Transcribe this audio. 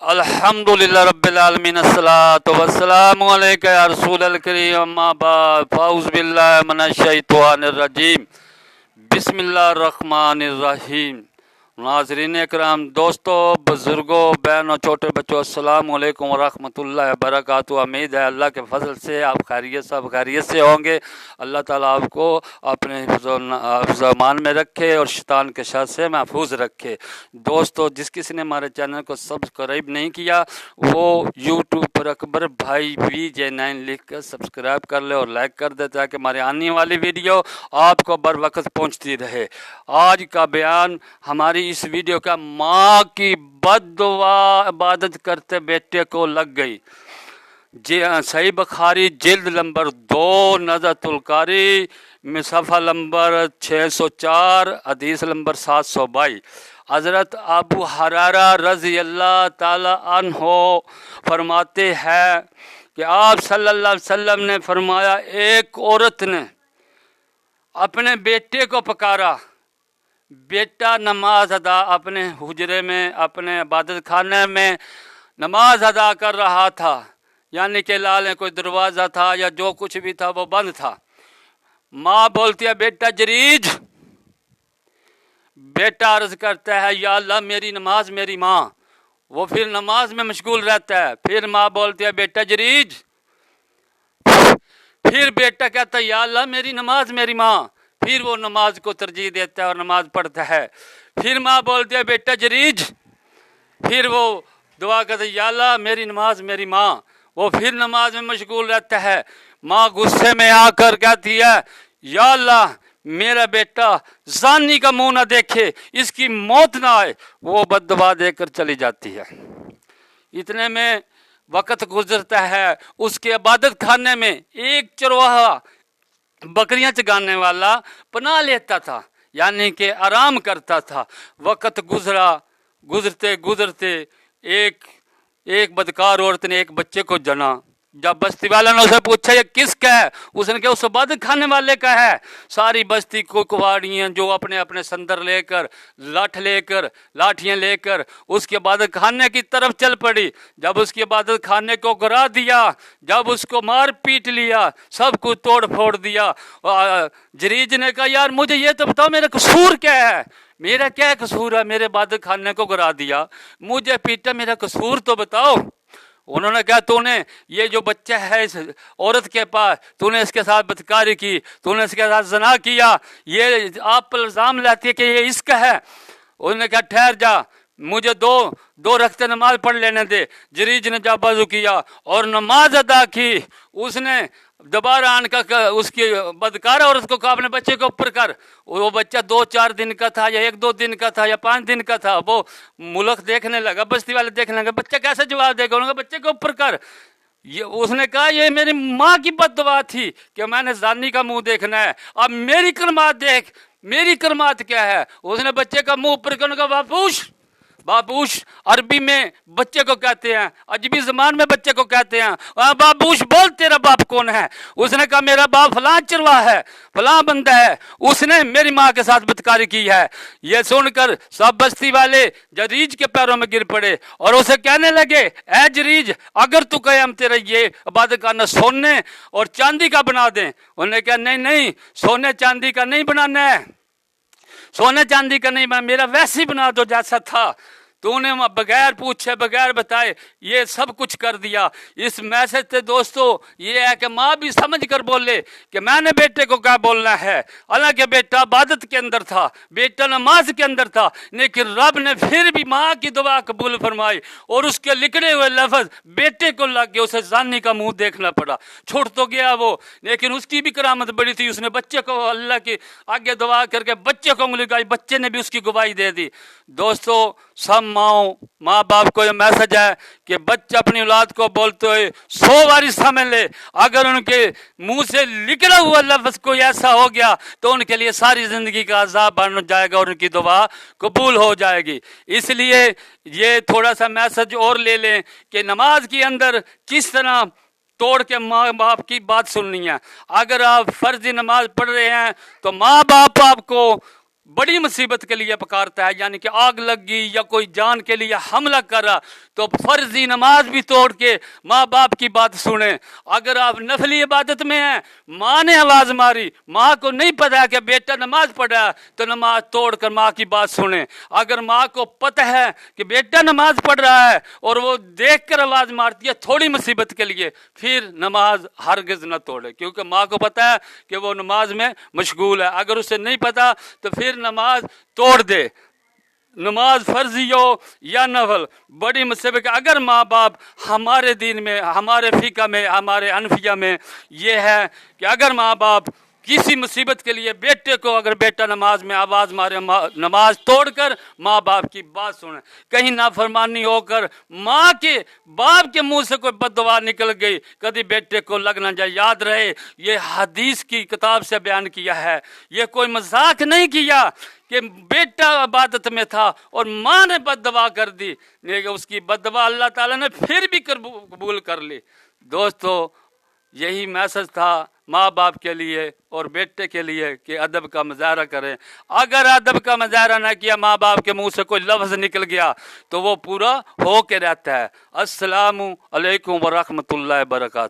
अल्हम्दुलिल्लाह रब्बिल आलमीन अस्सलातु वस्सलामु अलैका या रसूलल करीम अम्मा बाद फ़ाऊज़ बिल्लाहि मिनश शैतानिर रजीम बिस्मिल्लाहिर रहमानिर रहीम। नाज़रीन इकराम, दोस्तों, बुज़ुर्गों, बहनों, छोटे बच्चों, अस्सलामु अलैकुम व रहमतुल्लाहि व बरकातुहू। उम्मीद है अल्लाह के फजल से आप सब खैरियत से होंगे। अल्लाह ताला आपको अपने हिफ्ज़ अमान में रखे और शैतान के शर से महफूज रखे। दोस्तों, जिस किसी ने हमारे चैनल को सब्सक्राइब नहीं किया वो यूट्यूब पर अकबर भाई VJ9 लिख कर सब्सक्राइब कर ले और लाइक कर दे, ताकि हमारे आने वाली वीडियो आपको बर वक्त पहुँचती रहे। आज का बयान हमारी इस वीडियो का माँ की बद्दुआ इबादत करते बेटे को लग गई। जी हाँ, सही बुखारी जिल्द नंबर 2 नज़रतुल कारी में सफ़ा नंबर 604 हदीस नंबर 722। हज़रत अबू हुरैरा रज़ी अल्लाह ताला अन्हो फरमाते हैं कि आप सल्लल्लाहु अलैहि वसल्लम ने फरमाया, एक औरत ने अपने बेटे को पुकारा। बेटा नमाज अदा अपने हुजरे में, अपने इबादत खाने में नमाज अदा कर रहा था, यानी कि लाल कोई दरवाज़ा था या जो कुछ भी था वो बंद था। माँ बोलती है, बेटा जरीज। बेटा अर्ज करता है, या अल्लाह मेरी नमाज मेरी माँ। वो फिर नमाज में मशगूल रहता है। फिर माँ बोलती है, बेटा जरीज। फिर बेटा कहता है, या अल्लाह मेरी नमाज मेरी माँ। फिर वो नमाज को तरजीह देता है और नमाज पढ़ता है। फिर माँ बोलती है, बेटा जरीज। फिर वो दुआ करता है, या अल्लाह मेरी नमाज मेरी माँ। वो फिर नमाज में मशगूल रहता है। माँ गुस्से में आकर कहती है, या अल्लाह मेरा बेटा ज़ानी का मुंह ना देखे, इसकी मौत ना आए। वो बद्दुआ देकर चली जाती है। इतने में वक्त गुजरता है। उसके इबादत खाने में एक चरवाहा बकरियां चगाने वाला पनाह लेता था, यानी कि आराम करता था। वक्त गुजरते गुजरते एक बदकार औरत ने एक बच्चे को जना। जब बस्ती वाला ने उसे पूछा, ये किसका है? उसने कहा, उस इबादत खाने वाले का है। सारी बस्ती को कुवाड़ियाँ जो अपने अपने संदर लेकर लाठियाँ लेकर उसके इबादत खाने की तरफ चल पड़ी। जब उसकी इबादत खाने को गिरा दिया, जब उसको मार पीट लिया, सब कुछ तोड़ फोड़ दिया। जरीज ने कहा, यार मुझे ये तो बताओ मेरा कसूर क्या है? मेरा क्या कसूर है? मेरे इबादत खाने को गिरा दिया, मुझे पीटा, मेरा कसूर तो बताओ। उन्होंने कहा, तूने ये जो बच्चा है इस औरत के पास, तूने इसके साथ बदकारी की, तूने इसके साथ ज़ना किया, ये आप पर इल्ज़ाम लाती है कि ये इसका है। उन्होंने कहा, ठहर जा, मुझे दो रखते नमाज पढ़ लेने दे। जरीज ने जब वज़ू किया और नमाज अदा की, उसने दोबारा आन का उसकी बदकार औरत को कहा, अपने बच्चे को ऊपर कर। वो बच्चा 2-4 दिन का था या 1-2 दिन का था या 5 दिन का था। वो मुल्क देखने लगा, बस्ती वाले देखने लगे, बच्चा कैसे जवाब देगा? उन्होंने कहा, बच्चे को ऊपर कर। ये उसने कहा, ये मेरी माँ की बद्दुआ थी कि मैंने ज़ानी का मुंह देखना है। अब मेरी करमात देख, मेरी करमात क्या है? उसने बच्चे का मुंह ऊपर करने का बाबूश अरबी में बच्चे को कहते हैं, अजबी ज़बान में बच्चे को कहते हैं। बाबूश बोल, तेरा बाप कौन है? उसने कहा, मेरा बाप फलां चरवा है, फलां बंदा है, उसने मेरी माँ के साथ बदकारी की है। ये सुनकर सब बस्ती वाले जरीज के पैरों में गिर पड़े और उसे कहने लगे, ऐ जरीज, अगर तू कहे हम तेरा ये इबादत खाना सोने और चांदी का बना दें। उन्होंने कहा, नहीं, सोने चांदी का नहीं बनाना है, सोने चांदी का नहीं, मेरा वैसे ही बना दो जैसा था। तूने बगैर पूछे बगैर बताए ये सब कुछ कर दिया। इस मैसेज से दोस्तों ये है कि माँ भी समझ कर बोले कि मैंने बेटे को क्या बोलना है। हालांकि बेटा इबादत के अंदर था, बेटा नमाज के अंदर था, लेकिन रब ने फिर भी माँ की दुआ कबूल फरमाई और उसके लिखने हुए लफ्ज बेटे को लग गए। उसे ज़ानी का मुंह देखना पड़ा। छूट तो गया वो, लेकिन उसकी भी करामत बड़ी थी। उसने बच्चे को अल्लाह की आगे दुआ करके बच्चे को उंगली लगाई, बच्चे ने भी उसकी गवाही दे दी। दोस्तों, सब माँ बाप को यह मैसेज है कि बच्चे अपनी औलाद को बोलते हुए 100 बारी समझ ले। अगर उनके मुंह से निकला हुआ लफ्ज कोई ऐसा हो गया तो उनके लिए सारी जिंदगी का अजाब बन जाएगा और उनकी दुआ कबूल हो जाएगी। इसलिए ये थोड़ा सा मैसेज और ले लें कि नमाज के अंदर किस तरह तोड़ के माँ बाप की बात सुननी है। अगर आप फर्जी नमाज पढ़ रहे हैं तो माँ बाप आपको बड़ी मुसीबत के लिए पुकारता है, यानी कि आग लग गई या कोई जान के लिए हमला कर रहा, तो फर्जी नमाज भी तोड़ के माँ बाप की बात सुने। अगर आप नफली इबादत में हैं, माँ ने आवाज मारी, माँ को नहीं पता है कि बेटा नमाज पढ़ रहा है, तो नमाज तोड़ कर माँ की बात सुने। अगर माँ को पता है कि बेटा नमाज पढ़ रहा है और वो देख कर आवाज मारती है थोड़ी मुसीबत के लिए, फिर नमाज हरगिज न तोड़े, क्योंकि माँ को पता है कि वो नमाज में मशगूल है। अगर उसे नहीं पता तो फिर नमाज तोड़ दे, नमाज फर्जी हो या नफल, बड़ी मुसीबत। अगर माँ बाप, हमारे दीन में, हमारे फ़िक़्ह में, हमारे अनफिया में ये है कि अगर माँ बाप किसी मुसीबत के लिए बेटे को, अगर बेटा नमाज में आवाज़ मारे, नमाज तोड़कर माँ बाप की बात सुने। कहीं नाफरमानी होकर माँ के बाप के मुंह से कोई बददुआ निकल गई, कभी बेटे को लग ना जाए। याद रहे, ये हदीस की किताब से बयान किया है, ये कोई मजाक नहीं किया कि बेटा इबादत में था और माँ ने बददुआ कर दी, लेकिन उसकी बददुआ अल्लाह ताला ने फिर भी कबूल कर ली। दोस्तों, यही मैसेज था माँ बाप के लिए और बेटे के लिए कि अदब का मुजाहरा करें। अगर अदब का मुजाहरा ना किया, माँ बाप के मुंह से कोई लफ्ज़ निकल गया तो वो पूरा हो के रहता है। अस्सलामु अलैकुम व रहमतुल्लाहि व बरकातहू।